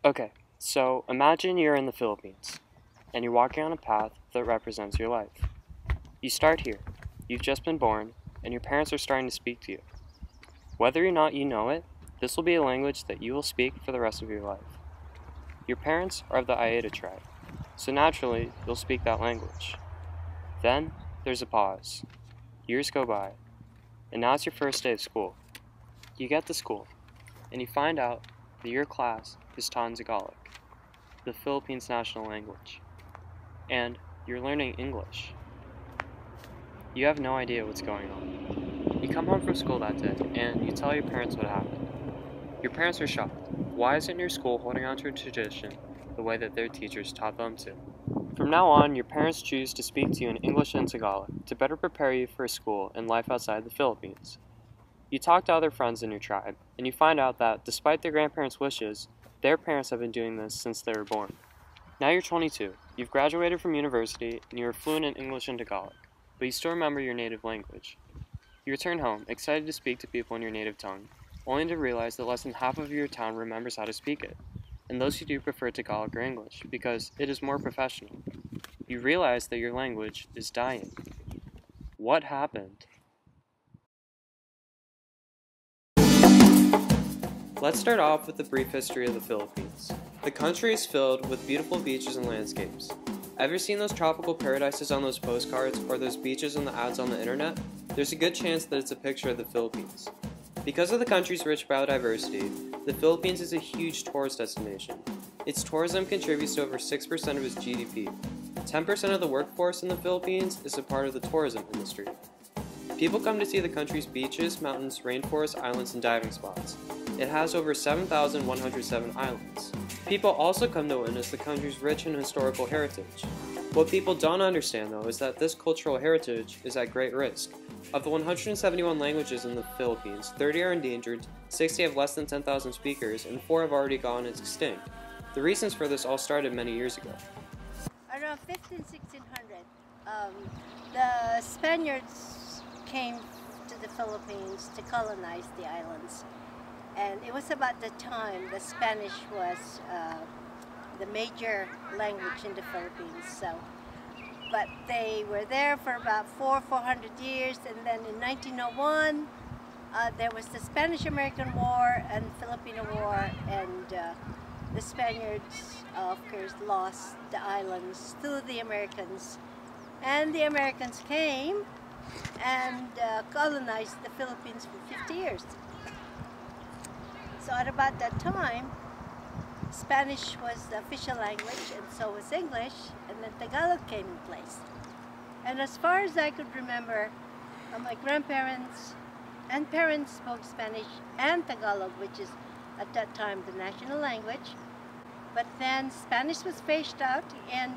Okay, so imagine you're in the Philippines, and you're walking on a path that represents your life. You start here. You've just been born, and your parents are starting to speak to you. Whether or not you know it, this will be a language that you will speak for the rest of your life. Your parents are of the Aeta tribe, so naturally, you'll speak that language. Then, there's a pause. Years go by, and now it's your first day of school. You get to school, and you find out that your class is taught in Tagalog, the Philippines' national language, and you're learning English. You have no idea what's going on. You come home from school that day, and you tell your parents what happened. Your parents are shocked. Why isn't your school holding on to a tradition the way that their teachers taught them to? From now on, your parents choose to speak to you in English and Tagalog to better prepare you for school and life outside the Philippines. You talk to other friends in your tribe, and you find out that, despite their grandparents' wishes, their parents have been doing this since they were born. Now you're 22, you've graduated from university, and you are fluent in English and Tagalog, but you still remember your native language. You return home, excited to speak to people in your native tongue, only to realize that less than half of your town remembers how to speak it, and those who do prefer Tagalog or English, because it is more professional. You realize that your language is dying. What happened? Let's start off with a brief history of the Philippines. The country is filled with beautiful beaches and landscapes. Ever seen those tropical paradises on those postcards or those beaches in the ads on the internet? There's a good chance that it's a picture of the Philippines. Because of the country's rich biodiversity, the Philippines is a huge tourist destination. Its tourism contributes to over 6% of its GDP. 10% of the workforce in the Philippines is a part of the tourism industry. People come to see the country's beaches, mountains, rainforests, islands, and diving spots. It has over 7,107 islands. People also come to witness the country's rich and historical heritage. What people don't understand, though, is that this cultural heritage is at great risk. Of the 171 languages in the Philippines, 30 are endangered, 60 have less than 10,000 speakers, and 4 have already gone extinct. The reasons for this all started many years ago. Around 1600, the Spaniards came to the Philippines to colonize the islands. And it was about the time the Spanish was the major language in the Philippines. But they were there for about 400 years, and then in 1901 there was the Spanish-American War and Filipino War, and the Spaniards, of course, lost the islands to the Americans, and the Americans came and colonized the Philippines for 50 years. So at about that time, Spanish was the official language, and so was English, and then Tagalog came in place. And as far as I could remember, my grandparents and parents spoke Spanish and Tagalog, which is at that time the national language. But then Spanish was phased out, and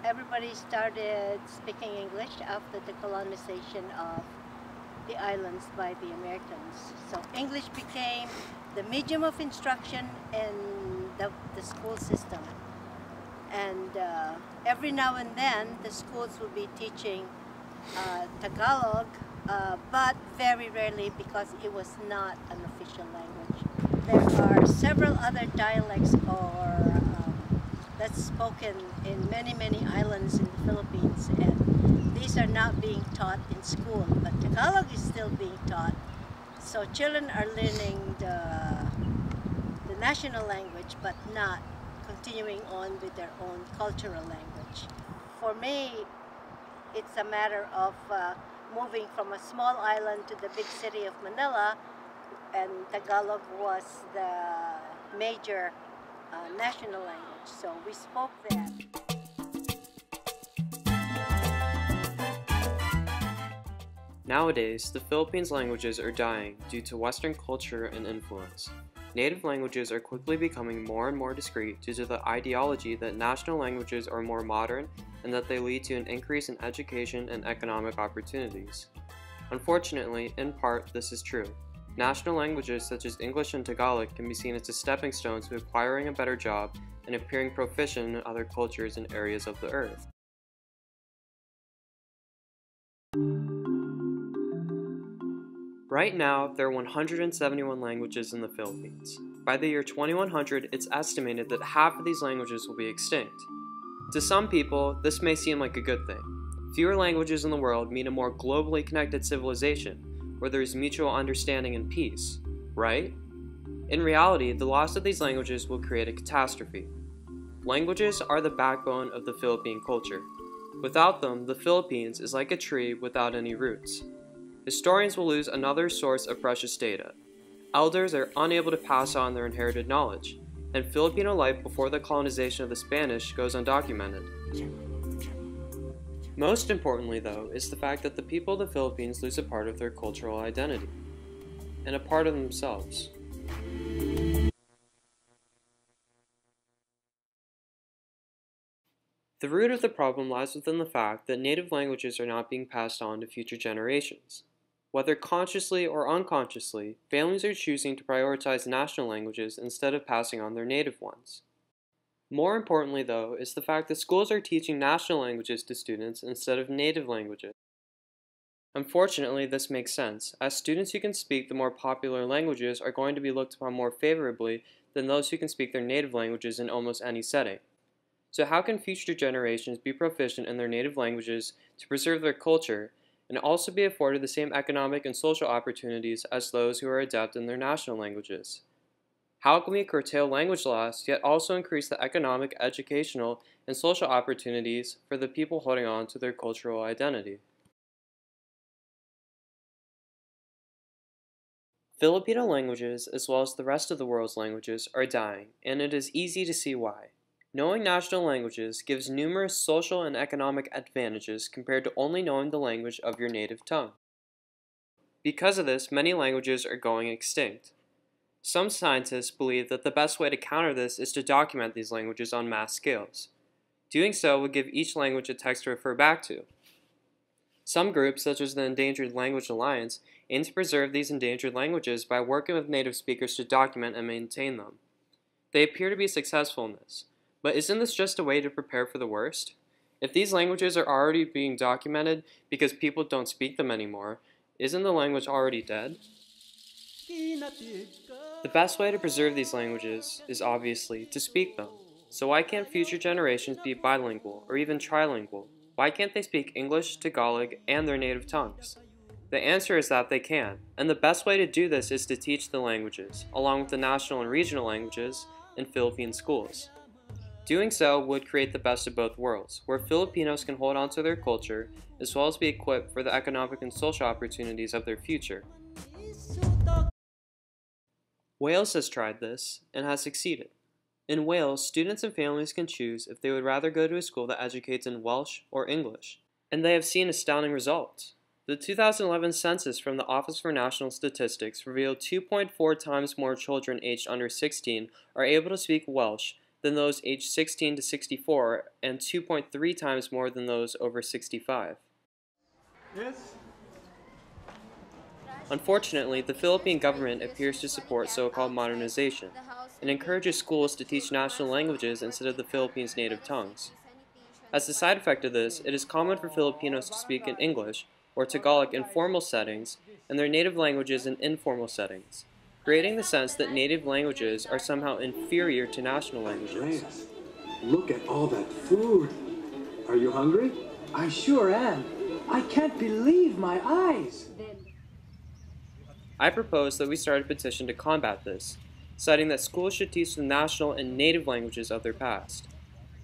everybody started speaking English after the colonization of the islands by the Americans. So English became the medium of instruction in the school system. And every now and then the schools will be teaching Tagalog, but very rarely, because it was not an official language. There are several other dialects that's spoken in many islands in the Philippines, and these are not being taught in school, but Tagalog is still being taught. So children are learning the national language, but not continuing on with their own cultural language. For me, it's a matter of moving from a small island to the big city of Manila, and Tagalog was the major national language, so we spoke that. Nowadays, the Philippines' languages are dying due to Western culture and influence. Native languages are quickly becoming more and more discrete due to the ideology that national languages are more modern and that they lead to an increase in education and economic opportunities. Unfortunately, in part, this is true. National languages such as English and Tagalog can be seen as a stepping stone to acquiring a better job and appearing proficient in other cultures and areas of the earth. Right now, there are 171 languages in the Philippines. By the year 2100, it's estimated that half of these languages will be extinct. To some people, this may seem like a good thing. Fewer languages in the world mean a more globally connected civilization, where there is mutual understanding and peace, right? In reality, the loss of these languages will create a catastrophe. Languages are the backbone of the Philippine culture. Without them, the Philippines is like a tree without any roots. Historians will lose another source of precious data. Elders are unable to pass on their inherited knowledge, and Filipino life before the colonization of the Spanish goes undocumented. Most importantly, though, is the fact that the people of the Philippines lose a part of their cultural identity, and a part of themselves. The root of the problem lies within the fact that native languages are not being passed on to future generations. Whether consciously or unconsciously, families are choosing to prioritize national languages instead of passing on their native ones. More importantly, though, is the fact that schools are teaching national languages to students instead of native languages. Unfortunately, this makes sense, as students who can speak the more popular languages are going to be looked upon more favorably than those who can speak their native languages in almost any setting. So how can future generations be proficient in their native languages to preserve their culture and also be afforded the same economic and social opportunities as those who are adept in their national languages? How can we curtail language loss yet also increase the economic, educational, and social opportunities for the people holding on to their cultural identity? Filipino languages, as well as the rest of the world's languages, are dying, and it is easy to see why. Knowing national languages gives numerous social and economic advantages compared to only knowing the language of your native tongue. Because of this, many languages are going extinct. Some scientists believe that the best way to counter this is to document these languages on mass scales. Doing so would give each language a text to refer back to. Some groups, such as the Endangered Language Alliance, aim to preserve these endangered languages by working with native speakers to document and maintain them. They appear to be successful in this. But isn't this just a way to prepare for the worst? If these languages are already being documented because people don't speak them anymore, isn't the language already dead? The best way to preserve these languages is obviously to speak them. So why can't future generations be bilingual or even trilingual? Why can't they speak English, Tagalog, and their native tongues? The answer is that they can, and the best way to do this is to teach the languages, along with the national and regional languages, in Philippine schools. Doing so would create the best of both worlds, where Filipinos can hold on to their culture, as well as be equipped for the economic and social opportunities of their future. Wales has tried this, and has succeeded. In Wales, students and families can choose if they would rather go to a school that educates in Welsh or English, and they have seen astounding results. The 2011 census from the Office for National Statistics revealed 2.4 times more children aged under 16 are able to speak Welsh than those aged 16 to 64, and 2.3 times more than those over 65. Yes. Unfortunately, the Philippine government appears to support so-called modernization, and encourages schools to teach national languages instead of the Philippines' native tongues. As a side effect of this, it is common for Filipinos to speak in English or Tagalog in formal settings and their native languages in informal settings, creating the sense that native languages are somehow inferior to national languages. Look at all that food. Are you hungry? I sure am. I can't believe my eyes. I propose that we start a petition to combat this, citing that schools should teach the national and native languages of their past.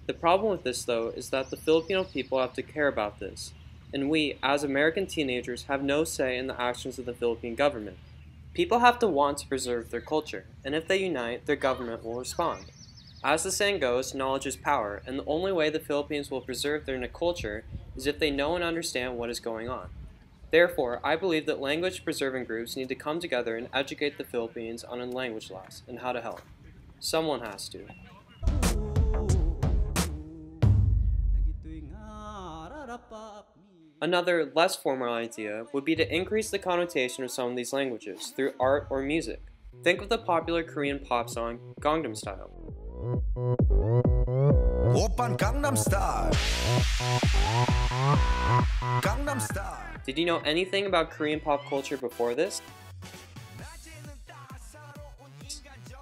The problem with this, though, is that the Filipino people have to care about this, and we, as American teenagers, have no say in the actions of the Philippine government. People have to want to preserve their culture, and if they unite, their government will respond. As the saying goes, knowledge is power, and the only way the Philippines will preserve their culture is if they know and understand what is going on. Therefore, I believe that language-preserving groups need to come together and educate the Philippines on language loss and how to help. Someone has to. Another, less formal idea would be to increase the connotation of some of these languages through art or music. Think of the popular Korean pop song, Gangnam Style. Oppan Gangnam Style. Gangnam Style. Did you know anything about Korean pop culture before this?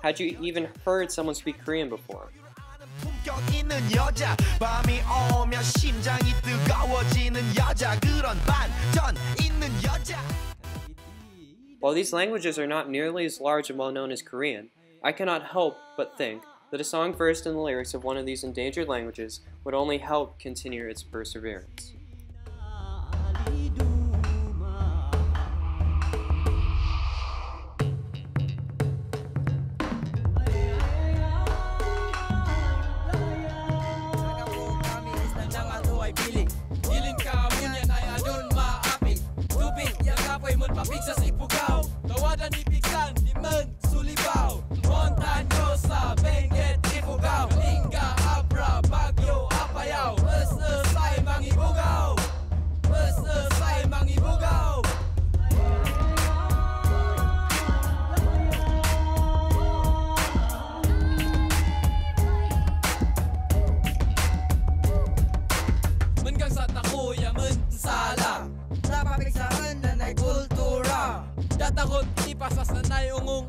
Had you even heard someone speak Korean before? 품격 있는 여자 밤이 오면 심장이 뜨거워지는 여자 그런 반전 있는 여자. While these languages are not nearly as large and well known as Korean, I cannot help but think that a song versed in the lyrics of one of these endangered languages would only help continue its perseverance. Takot ipasas na ungong